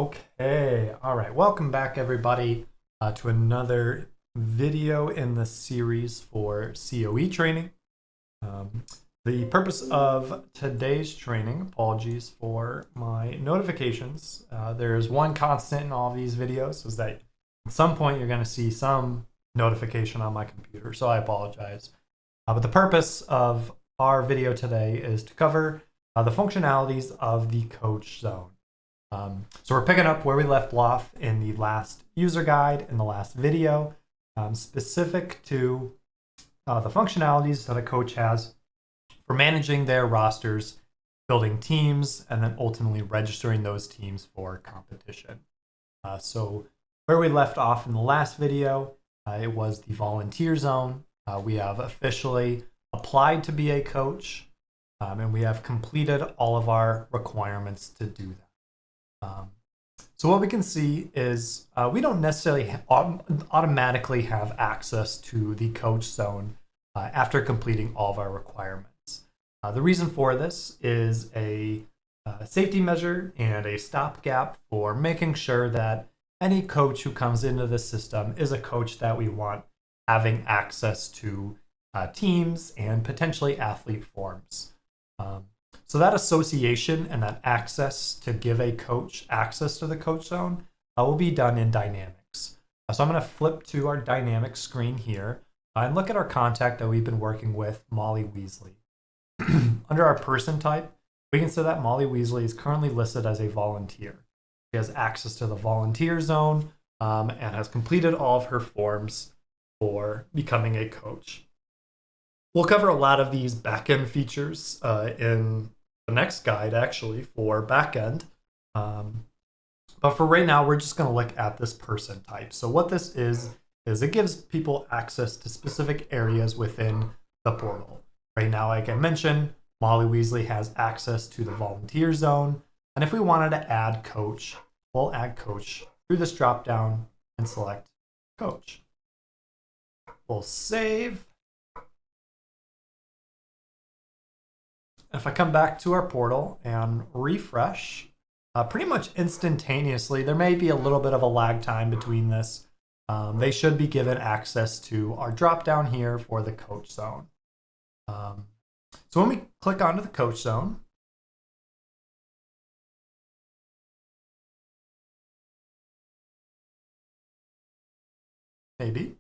Okay, all right. Welcome back, everybody, to another video in the series for COE training. The purpose of today's training, apologies for my notifications. There's one constant in all of these videos, is that at some point you're going to see some notification on my computer, so I apologize. But the purpose of our video today is to cover the functionalities of the coach zone. So we're picking up where we left off in the last user guide in the last video, specific to the functionalities that a coach has for managing their rosters, building teams, and then ultimately registering those teams for competition. So where we left off in the last video, it was the volunteer zone. We have officially applied to be a coach, and we have completed all of our requirements to do that. So what we can see is we don't necessarily automatically have access to the coach zone after completing all of our requirements. The reason for this is a safety measure and a stopgap for making sure that any coach who comes into the system is a coach that we want having access to teams and potentially athlete forms. So that association and that access to give a coach access to the coach zone will be done in Dynamics. So I'm going to flip to our Dynamics screen here and look at our contact that we've been working with, Molly Weasley. Under our person type, we can see that Molly Weasley is currently listed as a volunteer. She has access to the volunteer zone and has completed all of her forms for becoming a coach. We'll cover a lot of these backend features in the next guide, actually, for backend. But for right now, we're just going to look at this person type. So what this is it gives people access to specific areas within the portal. Right now, like I mentioned, Molly Weasley has access to the volunteer zone. And if we wanted to add coach, we'll add coach through this dropdown and select coach. We'll save. If I come back to our portal and refresh, pretty much instantaneously, there may be a little bit of a lag time between this. They should be given access to our dropdown here for the coach zone. So when we click onto the coach zone, maybe.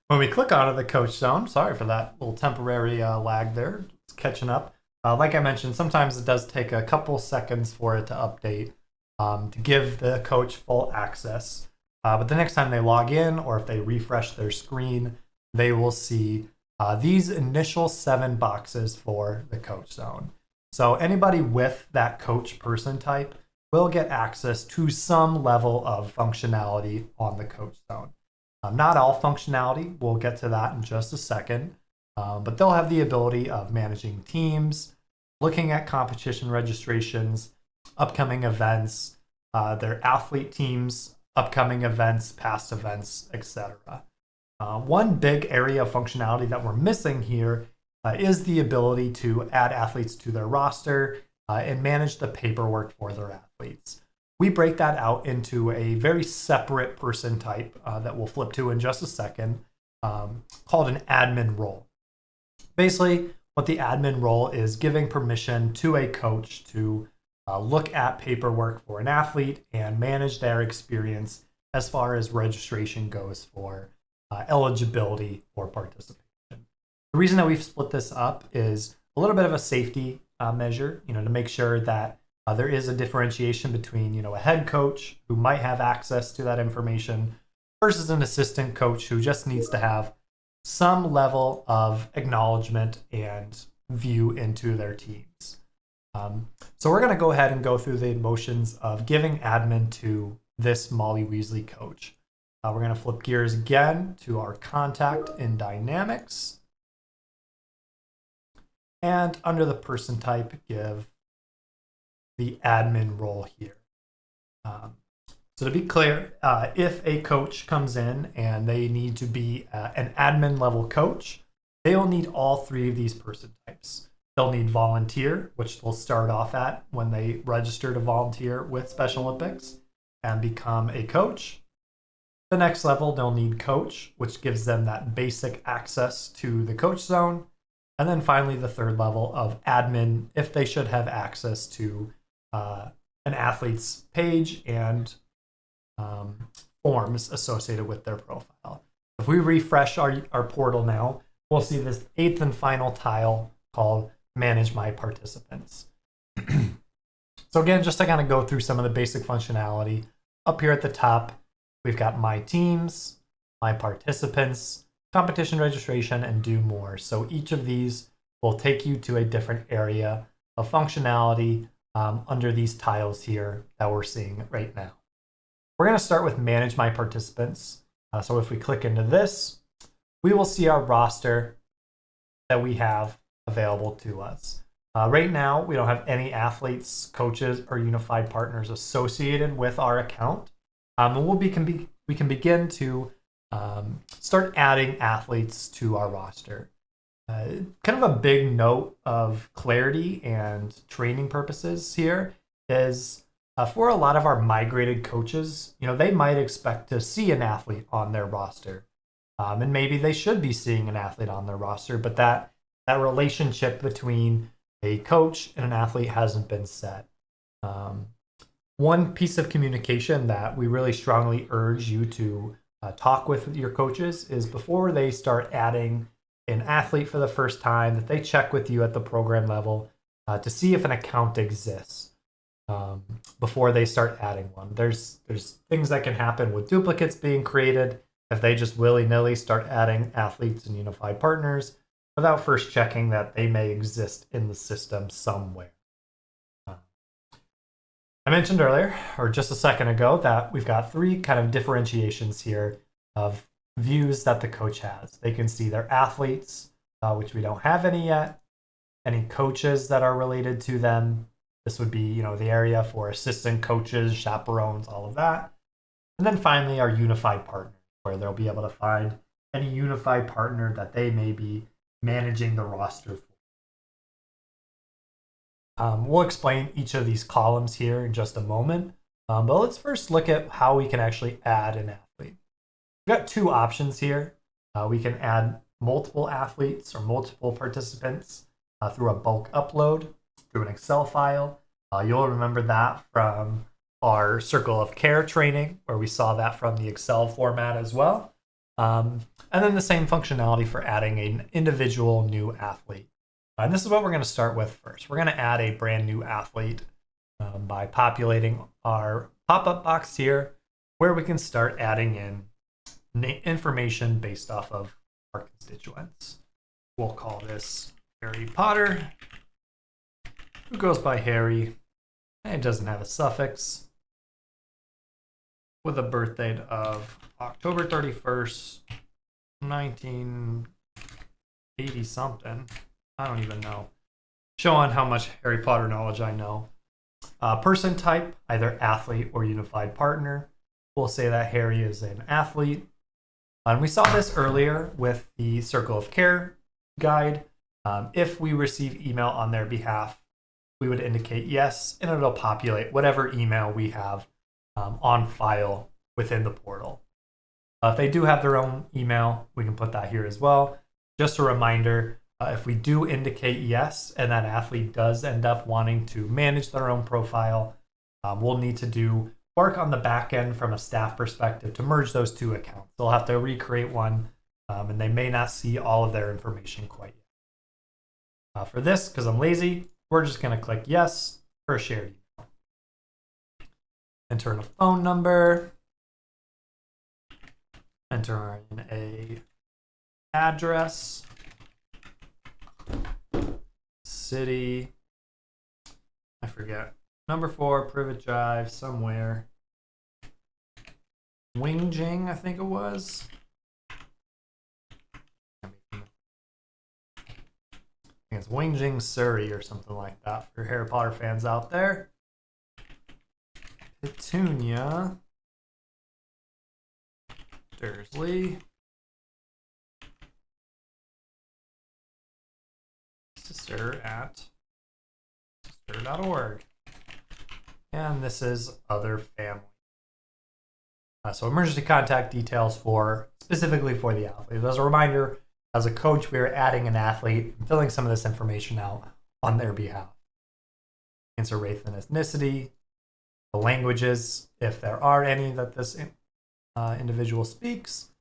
When we click onto the coach zone, sorry for that little temporary lag there, it's catching up. Like I mentioned, sometimes it does take a couple seconds for it to update to give the coach full access. But the next time they log in or if they refresh their screen, they will see these initial 7 boxes for the coach zone. So anybody with that coach person type will get access to some level of functionality on the coach zone. Not all functionality, we'll get to that in just a second, but they'll have the ability of managing teams, looking at competition registrations, upcoming events, their athlete teams, upcoming events, past events, etc. One big area of functionality that we're missing here is the ability to add athletes to their roster and manage the paperwork for their athletes. We break that out into a very separate person type that we'll flip to in just a second, called an admin role. Basically, what the admin role is giving permission to a coach to look at paperwork for an athlete and manage their experience as far as registration goes for eligibility for participation. The reason that we've split this up is a little bit of a safety measure, to make sure that there is a differentiation between, a head coach who might have access to that information versus an assistant coach who just needs to have some level of acknowledgement and view into their teams. So we're going to go ahead and go through the motions of giving admin to this Molly Weasley coach. We're going to flip gears again to our contact in Dynamics. And under the person type, give the admin role here. So to be clear, if a coach comes in and they need to be an admin level coach, they will need all 3 of these person types. They'll need volunteer, which they'll start off at when they register to volunteer with Special Olympics and become a coach. The next level, they'll need coach, which gives them that basic access to the coach zone. And then finally, the third level of admin, if they should have access to an athlete's page and forms associated with their profile. If we refresh our portal now, we'll see this 8th and final tile called Manage My Participants. So again, just to kind of go through some of the basic functionality, up here at the top, we've got My Teams, My Participants, Competition Registration, and Do More. So each of these will take you to a different area of functionality under these tiles here that we're seeing right now. We're going to start with Manage My Participants. So if we click into this, we will see our roster that we have available to us. Right now, we don't have any athletes, coaches, or unified partners associated with our account. And we can begin to start adding athletes to our roster. Kind of a big note of clarity and training purposes here is for a lot of our migrated coaches, they might expect to see an athlete on their roster. And maybe they should be seeing an athlete on their roster, but that relationship between a coach and an athlete hasn't been set. One piece of communication that we really strongly urge you to talk with your coaches is before they start adding an athlete for the first time, that they check with you at the program level to see if an account exists before they start adding one. There's things that can happen with duplicates being created if they just willy-nilly start adding athletes and unified partners without first checking that they may exist in the system somewhere. I mentioned earlier, or just a second ago, that we've got 3 kind of differentiations here of views that the coach has. They can see their athletes, which we don't have any yet, any coaches that are related to them. This would be, the area for assistant coaches, chaperones, all of that. And then finally, our unified partners, where they'll be able to find any unified partner that they may be managing the roster for. We'll explain each of these columns here in just a moment, but let's first look at how we can actually add an athlete. We've got 2 options here. We can add multiple athletes or multiple participants through a bulk upload, through an Excel file. You'll remember that from our Circle of Care training, where we saw that from the Excel format as well. And then the same functionality for adding an individual new athlete. And this is what we're going to start with first. We're going to add a brand new athlete by populating our pop-up box here, where we can start adding in information based off of our constituents. We'll call this Harry Potter, who goes by Harry, and it doesn't have a suffix, with a birth date of October 31st, 1980 something. I don't even know. Showing how much Harry Potter knowledge I know. Person type, either athlete or unified partner. We'll say that Harry is an athlete. And we saw this earlier with the Circle of Care guide. If we receive email on their behalf, we would indicate yes, and it'll populate whatever email we have on file within the portal. If they do have their own email, we can put that here as well. Just a reminder, if we do indicate yes, and that athlete does end up wanting to manage their own profile, we'll need to do work on the back end from a staff perspective to merge those 2 accounts. They'll have to recreate one, and they may not see all of their information quite yet. For this, because I'm lazy, we're just going to click yes for a shared email. Enter in a phone number. Enter in a address. City. I forget. Number 4, Privet Drive, somewhere. Wingjing, I think it was. I think it's Wingjing, Surrey, or something like that for Harry Potter fans out there. Petunia. Dursley. sister@sister.org. And this is other family. So emergency contact details specifically for the athlete. As a reminder, as a coach, we are adding an athlete and filling some of this information out on their behalf. Answer race and ethnicity, the languages, if there are any that this individual speaks.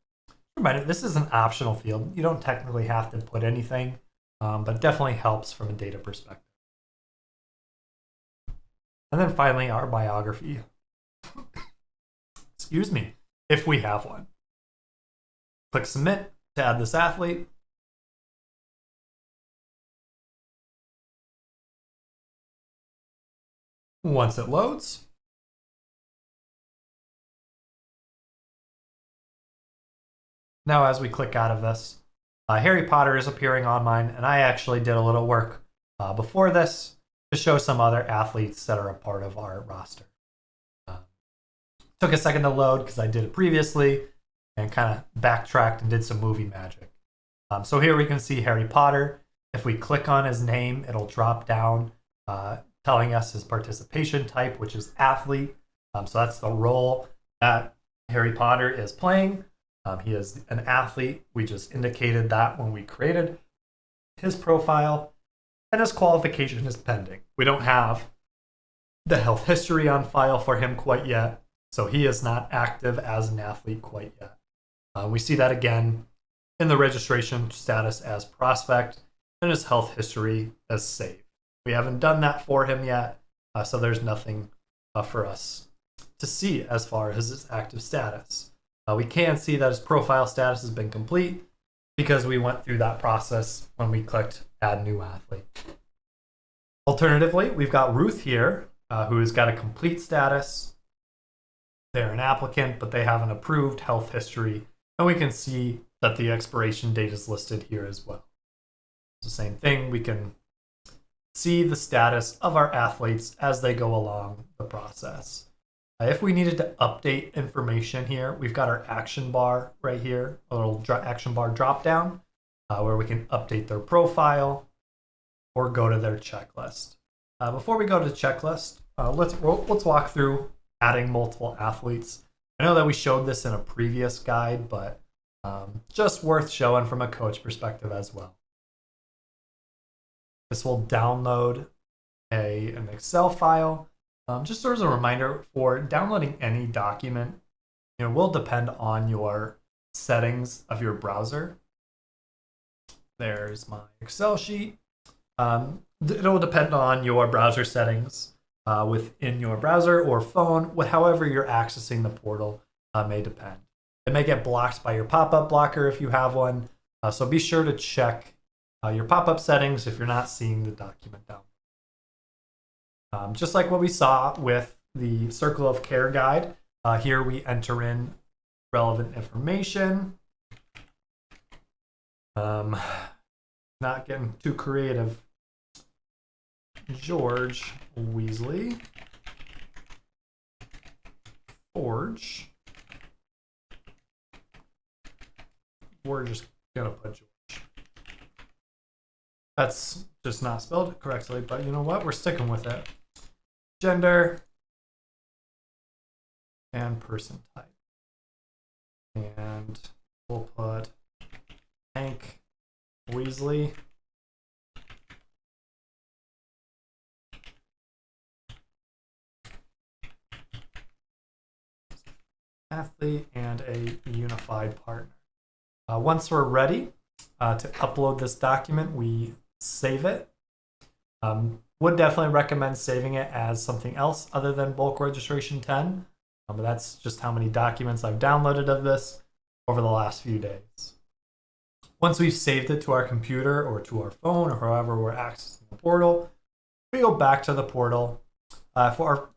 Reminder, this is an optional field. You don't technically have to put anything, but it definitely helps from a data perspective. And then finally, our biography. Excuse me, if we have one. Click submit to add this athlete. Once it loads, now as we click out of this, Harry Potter is appearing on mine, and I actually did a little work before this to show some other athletes that are a part of our roster. Took a second to load because I did it previously and kind of backtracked and did some movie magic. So here we can see Harry Potter. If we click on his name, it'll drop down telling us his participation type, which is athlete. So that's the role that Harry Potter is playing. He is an athlete. We just indicated that when we created his profile, and his qualification is pending. We don't have the health history on file for him quite yet, so he is not active as an athlete quite yet. We see that again in the registration status as prospect and his health history as saved. We haven't done that for him yet, so there's nothing for us to see as far as his active status. We can see that his profile status has been complete because we went through that process when we clicked add new athlete. Alternatively, we've got Ruth here, who's got a complete status. They're an applicant, but they have an approved health history, and we can see that the expiration date is listed here as well. It's the same thing. We can see the status of our athletes as they go along the process. If we needed to update information here, we've got our action bar right here, a little action bar drop down where we can update their profile or go to their checklist. Before we go to the checklist, let's walk through adding multiple athletes. I know that we showed this in a previous guide, but just worth showing from a coach perspective as well. This will download an Excel file. Just as a reminder, for downloading any document, will depend on your settings of your browser. There's my Excel sheet. It'll depend on your browser settings within your browser or phone, however you're accessing the portal may depend. It may get blocked by your pop-up blocker if you have one, so be sure to check your pop-up settings if you're not seeing the document down. Just like what we saw with the Circle of Care guide, here we enter in relevant information. Not getting too creative. George Weasley, Forge. We're just gonna put George. That's just not spelled correctly, but you know what? We're sticking with it. Gender and person type. And we'll put Hank Weasley. Athlete and a unified partner. Once we're ready to upload this document, we save it. Would definitely recommend saving it as something else other than bulk registration 10. But that's just how many documents I've downloaded of this over the last few days. Once we've saved it to our computer or to our phone or however we're accessing the portal, we go back to the portal. If our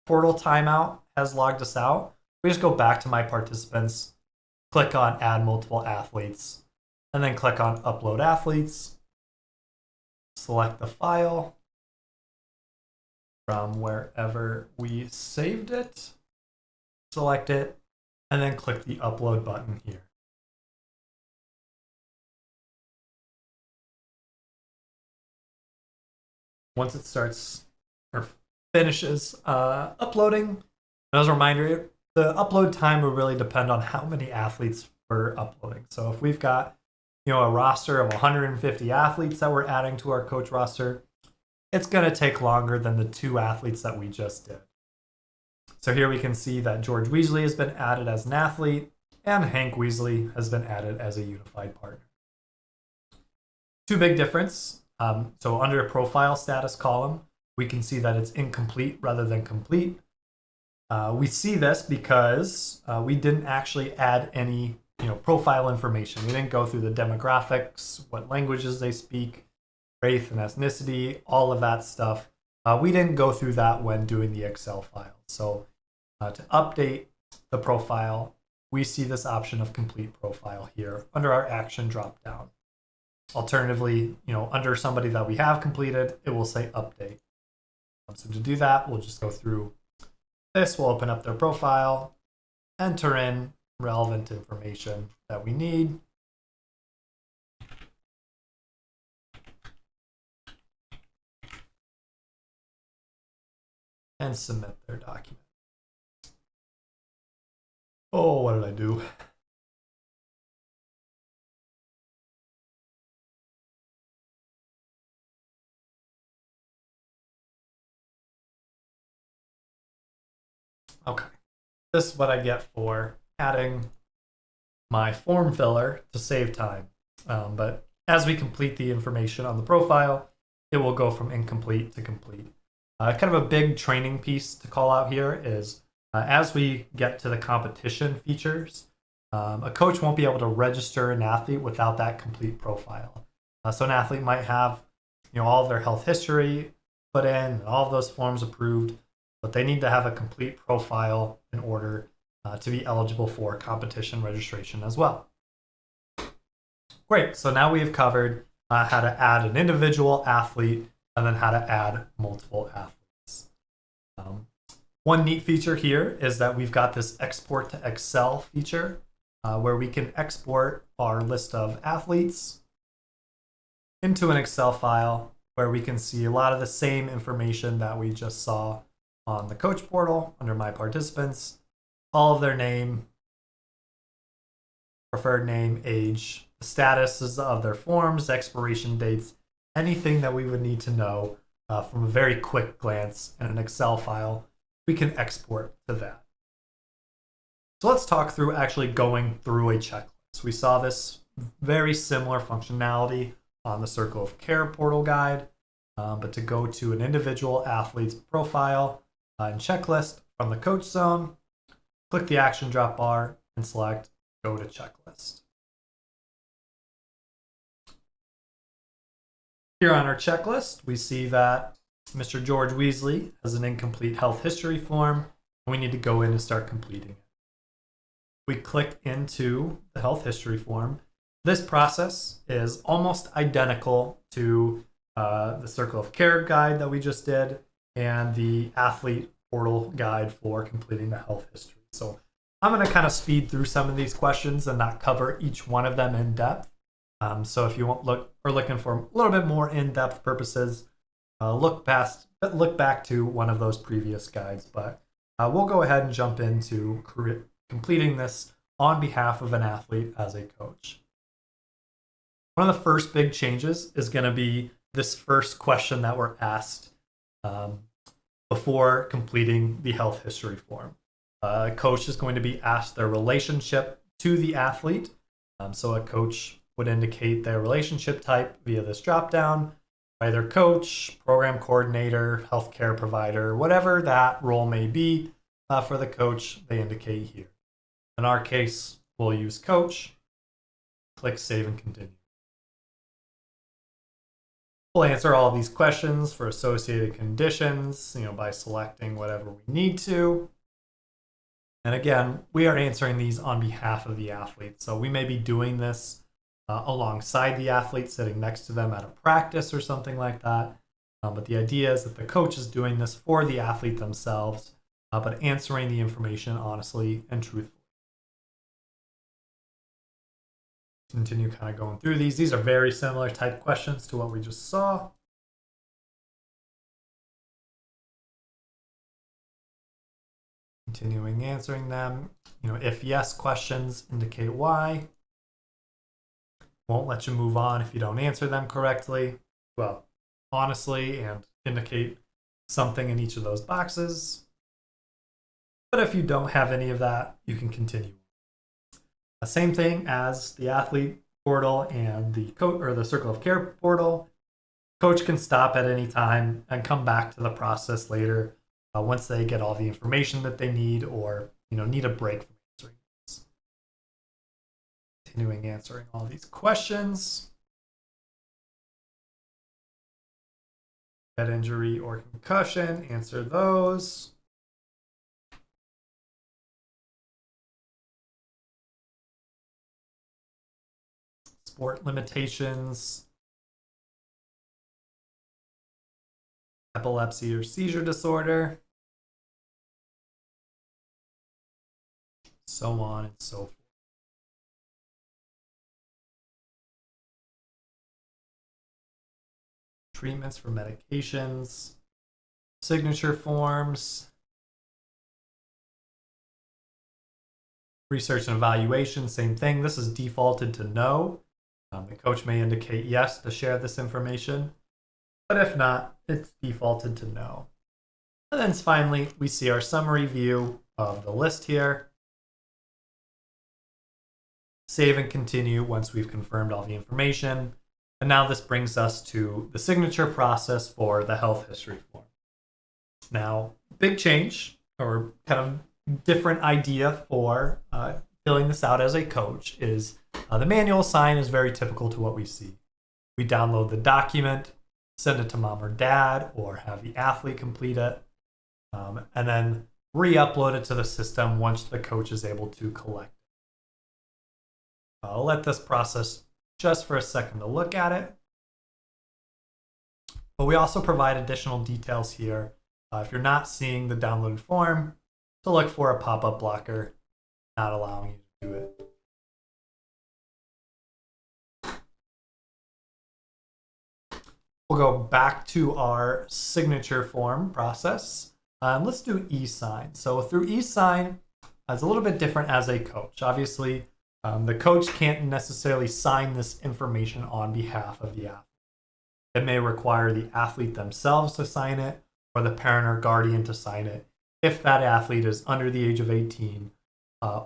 portal timeout has logged us out, we just go back to my participants, click on add multiple athletes, and then click on upload athletes. Select the file from wherever we saved it, select it, and then click the upload button here. once it starts or finishes uploading. As a reminder, the upload time will really depend on how many athletes we're uploading. So if we've got a roster of 150 athletes that we're adding to our coach roster, it's going to take longer than the 2 athletes that we just did. So here we can see that George Weasley has been added as an athlete and Hank Weasley has been added as a unified partner. 2 big difference. So under a profile status column, we can see that it's incomplete rather than complete. We see this because we didn't actually add any profile information. We didn't go through the demographics, what languages they speak, race and ethnicity, all of that stuff. We didn't go through that when doing the Excel file. So to update the profile, we see this option of complete profile here under our action dropdown. Alternatively, under somebody that we have completed, it will say update. So to do that, we'll just go through this. We'll open up their profile, enter in relevant information that we need. And submit their document. Oh, what did I do? Okay, this is what I get for adding my form filler to save time. But as we complete the information on the profile, it will go from incomplete to complete. Kind of a big training piece to call out here is as we get to the competition features, a coach won't be able to register an athlete without that complete profile. So an athlete might have all of their health history put in, all of those forms approved, but they need to have a complete profile in order to be eligible for competition registration as well. Great, so now we've covered how to add an individual athlete and then how to add multiple athletes. One neat feature here is that we've got this export to Excel feature where we can export our list of athletes into an Excel file where we can see a lot of the same information that we just saw on the coach portal under my participants, all of their name, preferred name, age, the statuses of their forms, expiration dates, anything that we would need to know from a very quick glance in an Excel file, we can export to that. So let's talk through actually going through a checklist. We saw this very similar functionality on the Circle of Care portal guide, but to go to an individual athlete's profile and checklist from the coach zone, click the action drop bar and select go to checklist. Here on our checklist, we see that Mr. George Weasley has an incomplete health history form, and we need to go in and start completing it. We click into the health history form. This process is almost identical to the Circle of Care guide that we just did and the athlete portal guide for completing the health history. So I'm going to kind of speed through some of these questions and not cover each one of them in depth. So if you are looking for a little bit more in-depth purposes, look back to one of those previous guides. But we'll go ahead and jump into completing this on behalf of an athlete as a coach. One of the first big changes is going to be this first question that we're asked before completing the health history form. A coach is going to be asked their relationship to the athlete. So a coach would indicate their relationship type via this dropdown, either coach, program coordinator, healthcare provider, whatever that role may be for the coach, they indicate here. In our case, we'll use coach, click save and continue. We'll answer all of these questions for associated conditions, by selecting whatever we need to. And again, we are answering these on behalf of the athlete. So we may be doing this alongside the athlete, sitting next to them at a practice or something like that. But the idea is that the coach is doing this for the athlete themselves, but answering the information honestly and truthfully. Continue kind of going through these. These are very similar type questions to what we just saw. Continuing answering them. If yes questions indicate why. Won't let you move on if you don't answer them correctly. Well, honestly, and indicate something in each of those boxes. But if you don't have any of that, you can continue. The same thing as the athlete portal and the the circle of care portal. Coach can stop at any time and come back to the process later once they get all the information that they need, or need a break from answering this. Continuing answering all these questions. Head injury or concussion, answer those. Sport limitations. Epilepsy or seizure disorder. So on and so forth. Treatments for medications. Signature forms. Research and evaluation, same thing. This is defaulted to no. The coach may indicate yes to share this information, but if not, it's defaulted to no. And then finally, we see our summary view of the list here. Save and continue once we've confirmed all the information. And now this brings us to the signature process for the health history form. Now, big change, or kind of different idea for filling this out as a coach is the manual sign is very typical to what we see. We download the document, send it to mom or dad, or have the athlete complete it, and then re-upload it to the system once the coach is able to collect it. I'll let this process just for a second to look at it. But we also provide additional details here. If you're not seeing the downloaded form, to look for a pop-up blocker not allowing you to do it. We'll go back to our signature form process. Let's do e-sign. So through e-sign, it's a little bit different as a coach. Obviously, the coach can't necessarily sign this information on behalf of the athlete. It may require the athlete themselves to sign it, or the parent or guardian to sign it, if that athlete is under the age of 18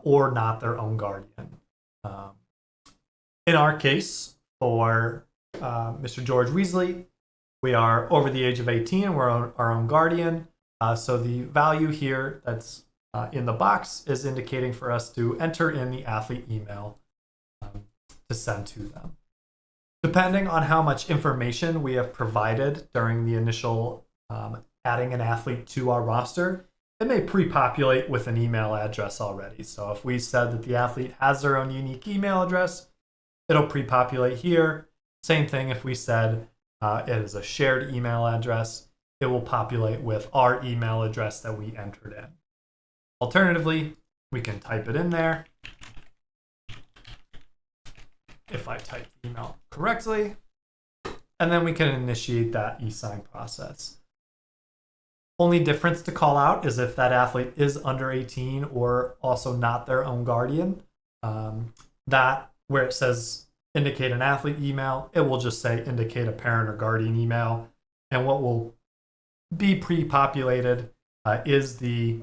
or not their own guardian. In our case, for Mr. George Weasley, we are over the age of 18 and we're our own guardian. So the value here that's in the box is indicating for us to enter in the athlete email to send to them. Depending on how much information we have provided during the initial adding an athlete to our roster, it may pre-populate with an email address already. So if we said that the athlete has their own unique email address, it'll pre-populate here. Same thing if we said it is a shared email address, it will populate with our email address that we entered in. Alternatively, we can type it in there. If I type the email correctly, and then we can initiate that e-sign process. Only difference to call out is if that athlete is under 18 or also not their own guardian, that where it says indicate an athlete email, it will just say indicate a parent or guardian email. And what will be pre-populated is the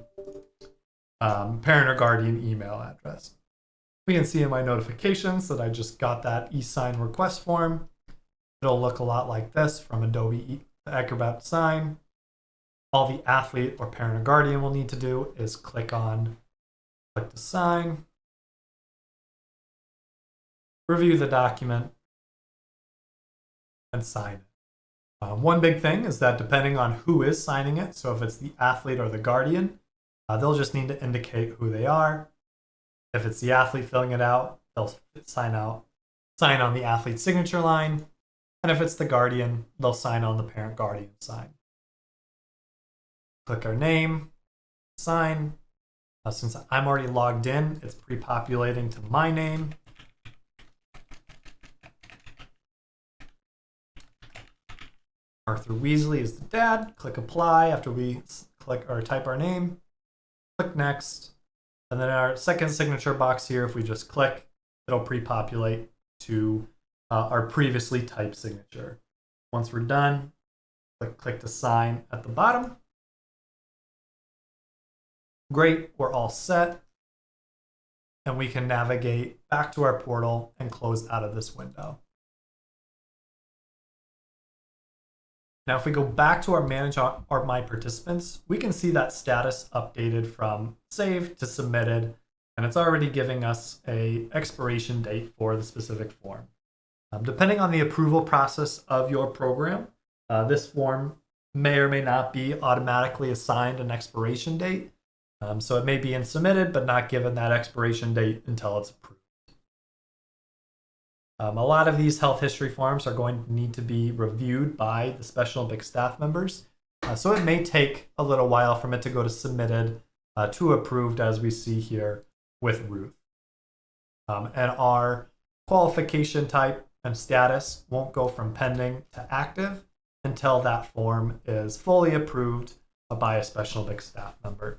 parent or guardian email address. We can see in my notifications that I just got that e-sign request form. It'll look a lot like this from Adobe Acrobat Sign. All the athlete or parent or guardian will need to do is click to sign, review the document, and sign it. One big thing is that depending on who is signing it, so if it's the athlete or the guardian, they'll just need to indicate who they are. If it's the athlete filling it out, they'll sign on the athlete's signature line. And if it's the guardian, they'll sign on the parent-guardian sign. Click our name, sign. Since I'm already logged in, it's pre-populating to my name. Arthur Weasley is the dad. Click apply after we click or type our name. click next. And then our second signature box here, if we just click, it'll pre-populate to our previously typed signature. Once we're done, click to sign at the bottom. Great, we're all set. And we can navigate back to our portal and close out of this window. Now, if we go back to our Manage My Participants, we can see that status updated from saved to submitted, and it's already giving us an expiration date for the specific form. Depending on the approval process of your program, this form may or may not be automatically assigned an expiration date. So it may be in submitted, but not given that expiration date until it's approved. A lot of these health history forms are going to need to be reviewed by the Special Olympics staff members. So it may take a little while from it to go to submitted to approved, as we see here with Ruth. And our qualification type and status won't go from pending to active until that form is fully approved by a Special Olympics staff member.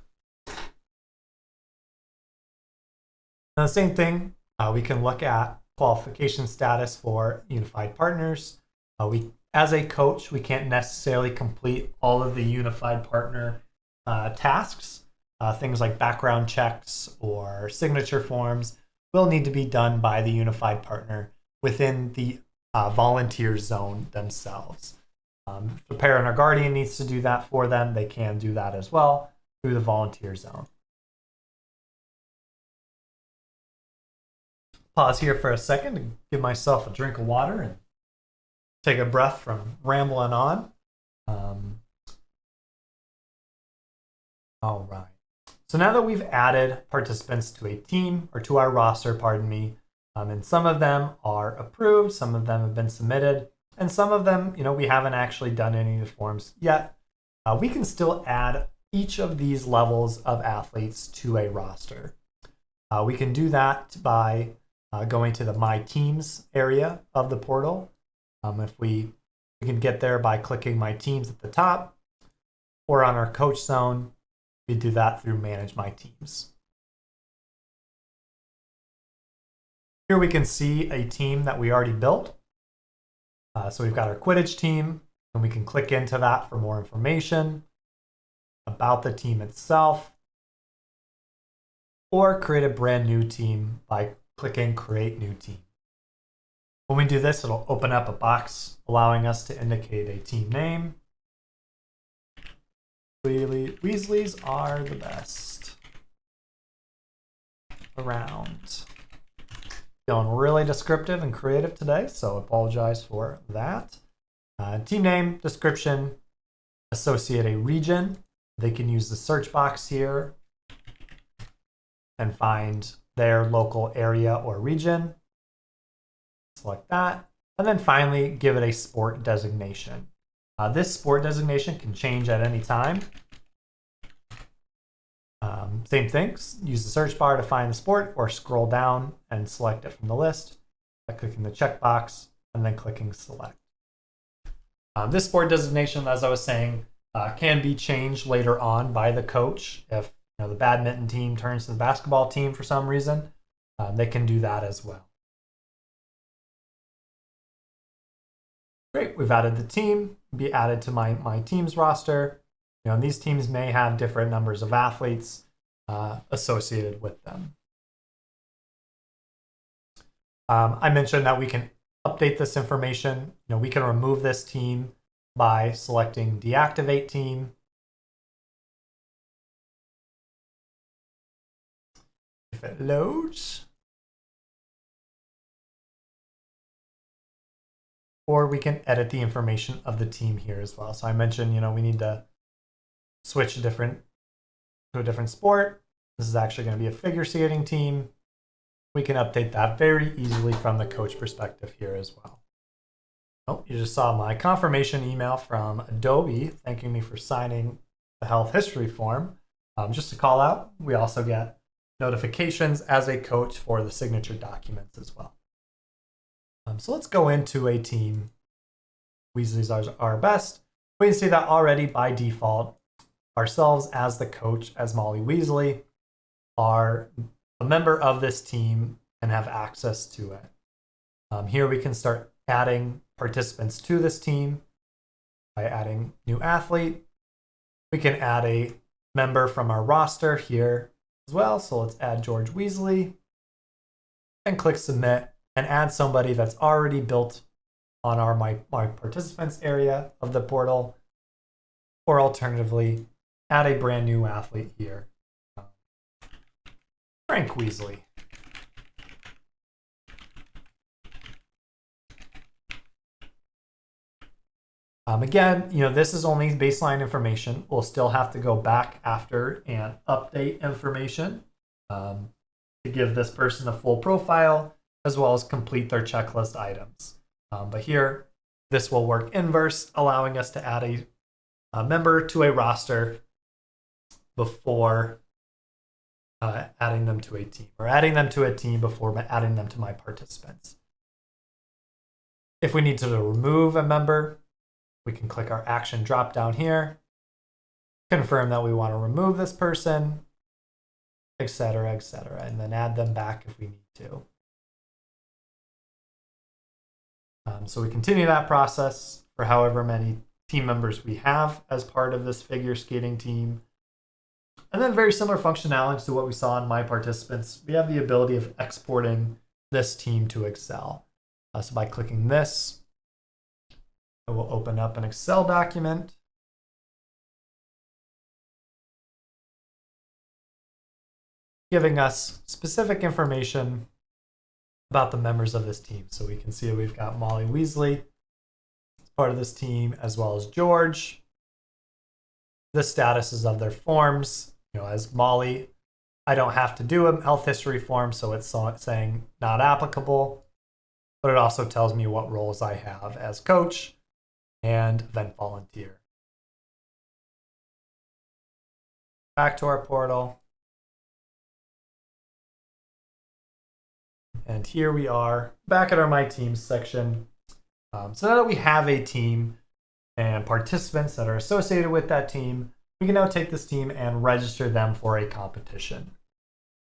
Now, the same thing, we can look at qualification status for unified partners. As a coach, we can't necessarily complete all of the unified partner tasks. Things like background checks or signature forms will need to be done by the unified partner within the volunteer zone themselves. If the parent or guardian needs to do that for them, they can do that as well through the volunteer zone. Pause here for a second to give myself a drink of water and take a breath from rambling on. All right. So now that we've added participants to a team, or to our roster, pardon me, and some of them are approved, some of them have been submitted, and some of them, we haven't actually done any of the forms yet, we can still add each of these levels of athletes to a roster. We can do that by going to the My Teams area of the portal. If we can get there by clicking My Teams at the top, or on our coach zone, we do that through Manage My Teams. Here we can see a team that we already built. So we've got our Quidditch team, and we can click into that for more information about the team itself, or create a brand new team by clicking Create New Team. When we do this, it'll open up a box allowing us to indicate a team name. Weasleys are the best around. Feeling really descriptive and creative today, so apologize for that. Team name, description, associate a region. They can use the search box here and find their local area or region. Select that. And then finally, give it a sport designation. This sport designation can change at any time. Same things, use the search bar to find the sport, or scroll down and select it from the list by clicking the checkbox and then clicking select. This sport designation, as I was saying, can be changed later on by the coach. If the badminton team turns to the basketball team for some reason, they can do that as well. Great, we've added the team, be added to my team's roster. And these teams may have different numbers of athletes associated with them. I mentioned that we can update this information. We can remove this team by selecting Deactivate Team. If it loads. Or we can edit the information of the team here as well. So I mentioned, we need to switch to a different sport. This is actually going to be a figure skating team. We can update that very easily from the coach perspective here as well. Oh, you just saw my confirmation email from Adobe thanking me for signing the health history form. Just to call out, we also get notifications as a coach for the signature documents as well. So let's go into a team. Weasleys are our best. We can see that already by default. ourselves as the coach, as Molly Weasley, are a member of this team and have access to it. Here we can start adding participants to this team by adding new athlete. We can add a member from our roster here as well. So let's add George Weasley and click submit and add somebody that's already built on our my participants area of the portal, or alternatively, add a brand new athlete here. Frank Weasley. Again, this is only baseline information. We'll still have to go back after and update information to give this person a full profile, as well as complete their checklist items. But here, this will work inverse, allowing us to add a member to a roster before adding them to a team, or adding them to a team before adding them to my participants. If we need to remove a member, we can click our action drop down here, confirm that we want to remove this person, etc., and then add them back if we need to. So we continue that process for however many team members we have as part of this figure skating team. And then very similar functionality to what we saw in my participants, we have the ability of exporting this team to Excel. So by clicking this, it will open up an Excel document. Giving us specific information about the members of this team. So we can see that we've got Molly Weasley as part of this team, as well as George. The statuses of their forms, as Molly, I don't have to do a health history form, so it's saying not applicable, but it also tells me what roles I have as coach and event volunteer. Back to our portal. And here we are back at our My Teams section. So now that we have a team and participants that are associated with that team, we can now take this team and register them for a competition.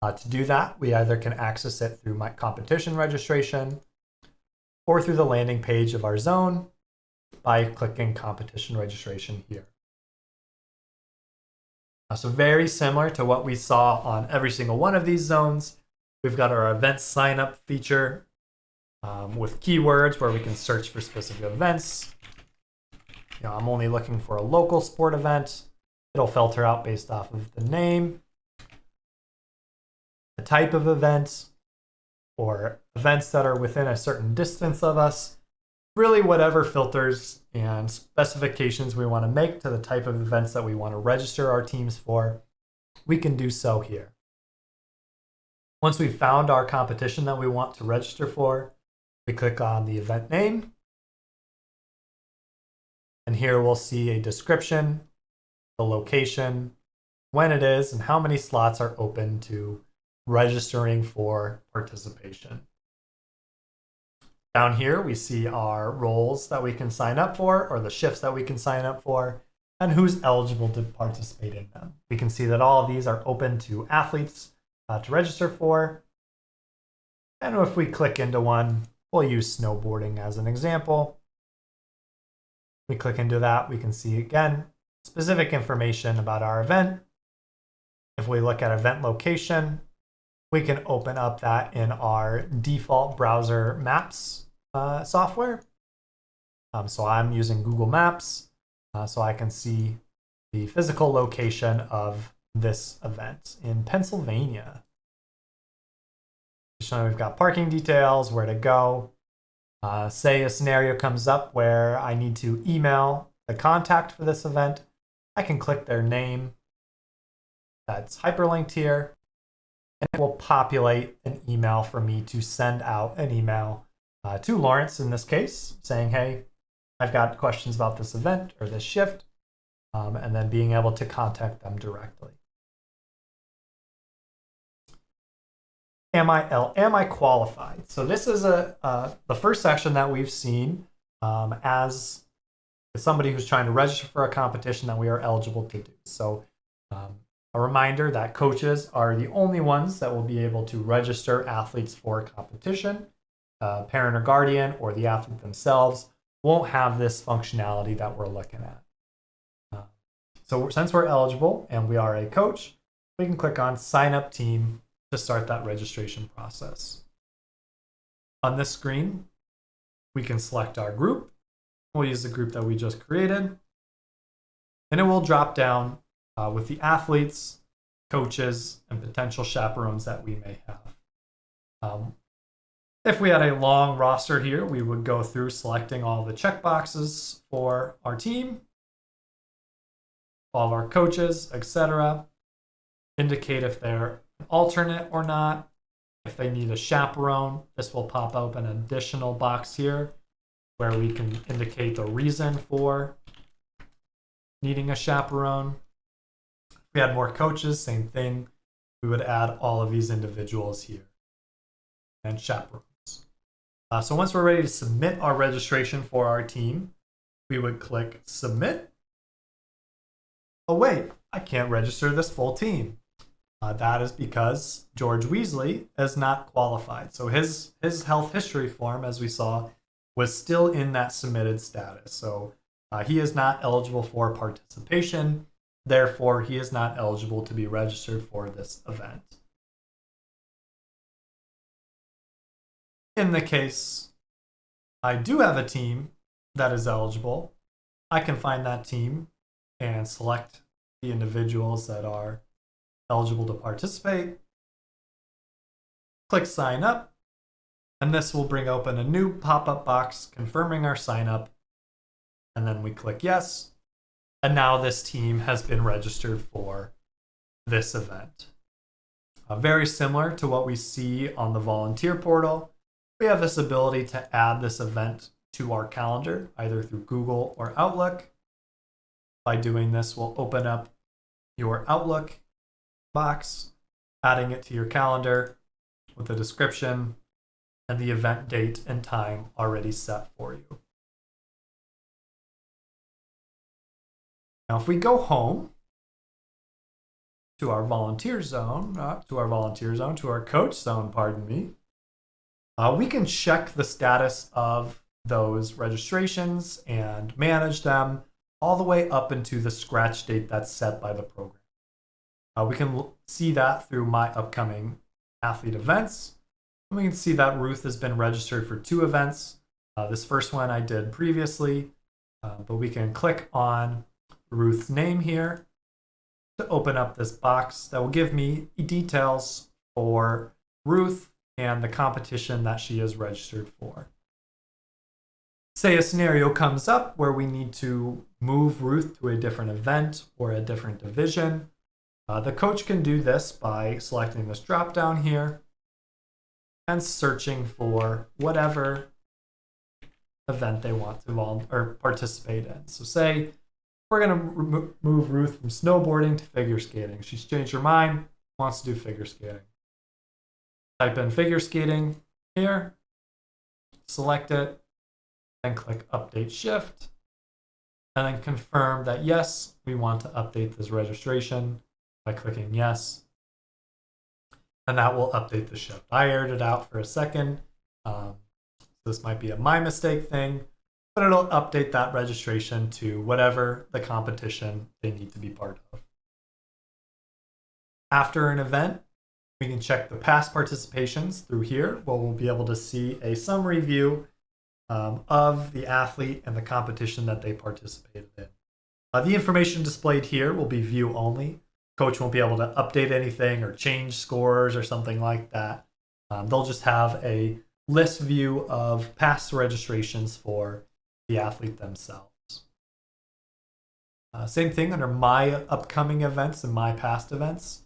To do that, we either can access it through my competition registration or through the landing page of our zone by clicking competition registration here. So very similar to what we saw on every single one of these zones. We've got our event sign up feature with keywords where we can search for specific events. I'm only looking for a local sport event. It'll filter out based off of the name, the type of event, or events that are within a certain distance of us. Really, whatever filters and specifications we want to make to the type of events that we want to register our teams for, we can do so here. Once we've found our competition that we want to register for, we click on the event name. And here we'll see a description, the location, when it is, and how many slots are open to registering for participation. Down here, we see our roles that we can sign up for, or the shifts that we can sign up for, and who's eligible to participate in them. We can see that all of these are open to athletes to register for. And if we click into one, we'll use snowboarding as an example. We click into that, we can see again specific information about our event. If we look at event location, we can open up that in our default browser maps software. So I'm using Google Maps, so I can see the physical location of this event in Pennsylvania. So we've got parking details, where to go. Say a scenario comes up where I need to email the contact for this event. I can click their name that's hyperlinked here, and it will populate an email for me to send out an email to Lawrence in this case, saying, hey, I've got questions about this event or this shift, and then being able to contact them directly. Am I qualified? So this is the first section that we've seen as somebody who's trying to register for a competition that we are eligible to do. So a reminder that coaches are the only ones that will be able to register athletes for a competition. Parent or guardian or the athlete themselves won't have this functionality that we're looking at. So since we're eligible and we are a coach, we can click on Sign Up Team to start that registration process. On this screen, we can select our group. We'll use the group that we just created. And it will drop down with the athletes, coaches, and potential chaperones that we may have. If we had a long roster here, we would go through selecting all the checkboxes for our team, all of our coaches, etc. Indicate if they're an alternate or not. If they need a chaperone, this will pop up an additional box here where we can indicate the reason for needing a chaperone. If we had more coaches, same thing. We would add all of these individuals here and chaperones. So once we're ready to submit our registration for our team, we would click Submit. Oh wait, I can't register this full team. That is because George Weasley is not qualified. So his health history form, as we saw, was still in that submitted status. So he is not eligible for participation. Therefore, he is not eligible to be registered for this event. In the case I do have a team that is eligible, I can find that team and select the individuals that are eligible to participate. Click Sign Up, and this will bring open a new pop-up box confirming our sign up. And then we click Yes, and now this team has been registered for this event. Very similar to what we see on the volunteer portal, we have this ability to add this event to our calendar, either through Google or Outlook. By doing this, we'll open up your Outlook box, adding it to your calendar with a description and the event date and time already set for you. Now, if we go home to our volunteer zone, to our coach zone, pardon me, we can check the status of those registrations and manage them all the way up into the scratch date that's set by the program. We can see that through My Upcoming Athlete Events. And we can see that Ruth has been registered for 2 events. This first one I did previously, but we can click on Ruth's name here to open up this box that will give me details for Ruth and the competition that she is registered for. Say a scenario comes up where we need to move Ruth to a different event or a different division. The coach can do this by selecting this drop down here and searching for whatever event they want to participate in. So say we're going to move Ruth from snowboarding to figure skating. She's changed her mind, wants to do figure skating. Type in figure skating here, select it, then click Update Shift, and then confirm that yes, we want to update this registration by clicking yes, and that will update the shift. I aired it out for a second. This might be a my mistake thing, but it'll update that registration to whatever the competition they need to be part of. After an event, we can check the past participations through here, where we'll be able to see a summary view of the athlete and the competition that they participated in. The information displayed here will be view only. Coach won't be able to update anything or change scores or something like that. They'll just have a list view of past registrations for the athlete themselves. Same thing under My Upcoming Events and My Past Events.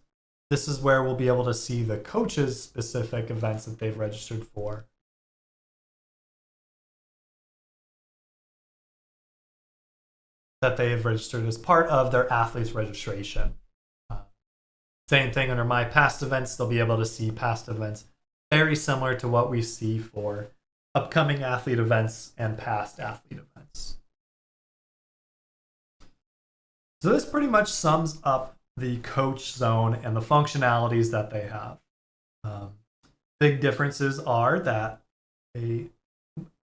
This is where we'll be able to see the coach's specific events that they've registered for. That they have registered as part of their athlete's registration. Same thing under My Past Events, they'll be able to see past events very similar to what we see for upcoming athlete events and past athlete events. So this pretty much sums up the coach zone and the functionalities that they have. Big differences are that a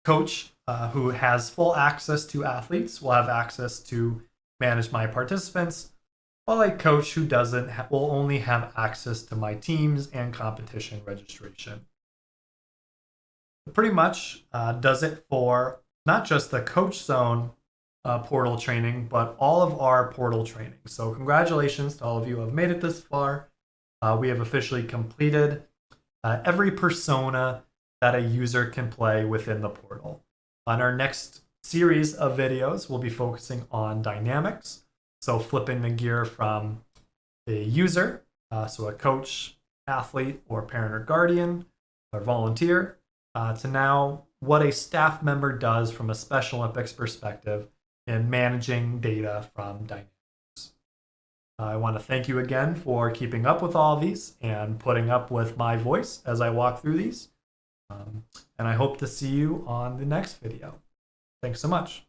coach who has full access to athletes will have access to manage my participants, while a coach who doesn't will only have access to my teams and competition registration. It pretty much does it for not just the coach zone portal training, but all of our portal training. So congratulations to all of you who have made it this far. We have officially completed every persona that a user can play within the portal. On our next series of videos, we'll be focusing on dynamics. So flipping the gear from a user, so a coach, athlete, or parent or guardian, or volunteer, to now what a staff member does from a Special Olympics perspective in managing data from dynamics. I want to thank you again for keeping up with all of these and putting up with my voice as I walk through these. And I hope to see you on the next video. Thanks so much.